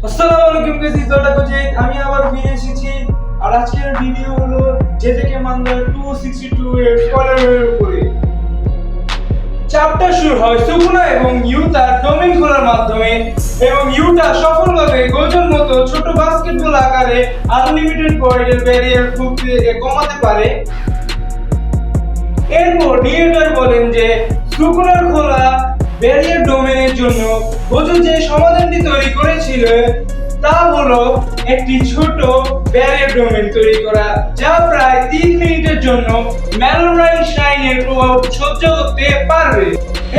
আসসালামু আলাইকুম গাইস, আমি আবার ফিরে এসেছি। আর আজকের ভিডিও হলো জেজেকে মাঙ্গা 262 এর স্পয়লারের উপরে। চ্যাপ্টার শুরু হয় সুকুনা এবং ইউতার ডোমেইন খোলার মাধ্যমে, এবং ইউতা সফলভাবে গোজোর মতো ছোট বাস্কেটবল আকারে আনলিমিটেড পয়েন্টের ব্যারিয়ার কমাতে পারে। এরপর ডিরেক্টর বলেন যে সুকুনার খোলা ব্যারিয়ার ডোমেনের জন্য গোজো যে সমাধানটি তৈরি করেছিল তা হলো একটি ছোট ব্যারিয়ার ডোমেন তৈরি করা, যা প্রায় 3 মিনিটের জন্য ম্যালোরাইন শাইনের প্রভাব সহ্য করতে পারবে।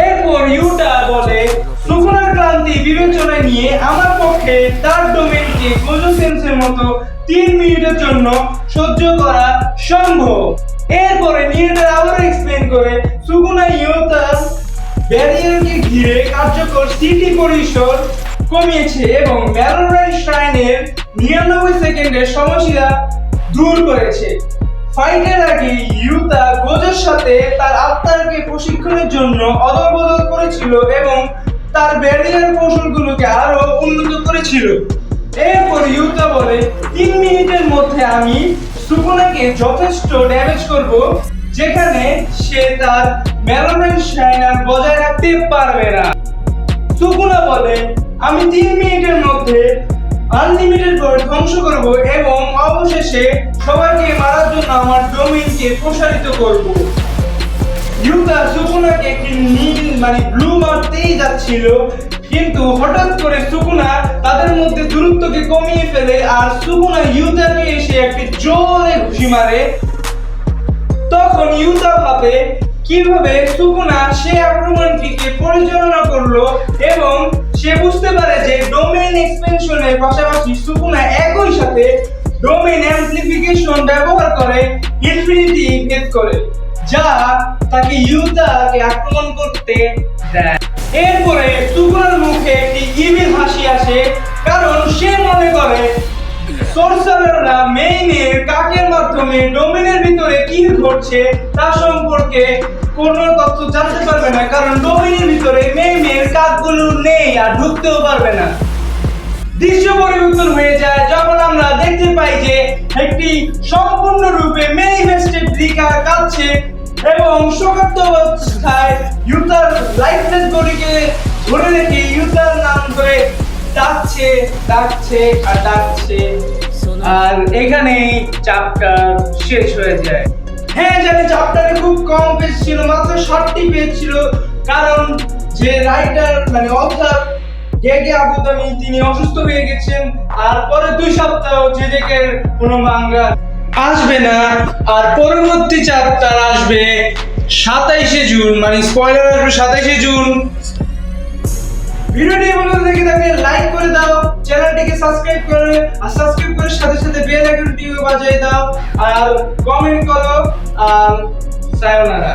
এরপর ইউটা বলে সুকুনার ক্লান্তি বিবেচনায় নিয়ে আমার পক্ষে তার ডোমেনকে গোজো সেন্সের মতো 3 মিনিটের জন্য সহ্য করা সম্ভব। এরপরে নিয়েটার আবার এক্সপ্লেন করে সুকুনা ইউতার ব্যারিয়ারকে ঘিরে কার্যকর সিটি পরিসর কমিয়েছে এবং ম্যালোরাইন শ্রাইনের 99 সেকেন্ডের সমস্যা দূর করেছে। ফাইটের আগে ইউতা গোজোর সাথে তার আত্মাকে প্রশিক্ষণের জন্য অদল-বদল করেছিল এবং তার ব্যারিয়ার কৌশলগুলোকে আরো উন্নত করেছিল। এরপর ইউতা বলে 3 মিনিটের মধ্যে আমি সুকুনাকে যথেষ্ট ড্যামেজ করব যেখানে সে তার ম্যালোরাইন শাইনার বজায় রাখতে পারবে না। সুকুনা বলে আমি 3 মিনিটের মধ্যে আনলিমিটেড পয়েন্ট ধ্বংস করব এবং অবশেষে সবাইকে মারার জন্য আমার ডোমেইনকে প্রসারিত করব। ইউতা সুকুনাকে একটি নীল ব্লু মারতেই যাচ্ছিল, কিন্তু হঠাৎ করে সুকুনা তাদের মধ্যে দূরত্বকে কমিয়ে ফেলে আর সুকুনা ইউতাকে এসে একটি জোরে ঘুষি মারে। তখন ইউতা ভাবে কিভাবে সুকুনা সে আক্রমণটিকে পরিচালনা করলো এবং সে বুঝতে পারে যে ডোমেইন এক্সপেনশনের পাশাপাশি সুকুনা একই সাথে ডোমেইন অ্যামপ্লিফিকেশন ব্যবহার করে ইনফিনিটি ভেদ করে, যা তাকে ইউতাকে আক্রমণ করতে দেয়। এরপরে সুকুনার মুখে একটি ইভিল হাসি আসে, কারণ সে মনে করে সর্সারাররা মেইনের কাকের মাধ্যমে ডোমেনের ভিতরে কি ঘটছে তা সম্পর্কে কোনো তথ্য জানতে পারবে না, কারণ ডোমেনের ভিতরে মেইনের কাকগুলো নেই আর ঢুকতেও পারবে না। দৃশ্য পরিবর্তন হয়ে যায় যখন আমরা দেখতে পাই যে একটি সম্পূর্ণরূপে ম্যানিফেস্টেড রিকা কাঁদছে এবং শোকার্ত অবস্থায় ইউতার লাইফলেস বডিকে ধরে রেখে ইউতার নাম করে ডাকছে আর এখানেই চ্যাপ্টার শেষ হয়ে যায়। হ্যাঁ জানি চ্যাপ্টারে খুব কম পেজ ছিল, মাত্র 60টি পেজ ছিল, কারণ যে রাইটার অথর গেগে আবুদামি তিনি অসুস্থ হয়ে গেছেন আর পরে 2 সপ্তাহ জেজেকের কোনো মাঙ্গা আসবে না। আর পরবর্তী চ্যাপ্টার আসবে 27শে জুন, স্পয়লার আসবে 27শে জুন। ভিডিওটি ভালো লেগে থাকলে লাইক করে দাও, চ্যানেলটিকে সাবস্ক্রাইব করে আর সাবস্ক্রাইব করার সাথে সাথে বেল আইকনটিও বাজিয়ে দাও আর কমেন্ট করো। সায়োনারা।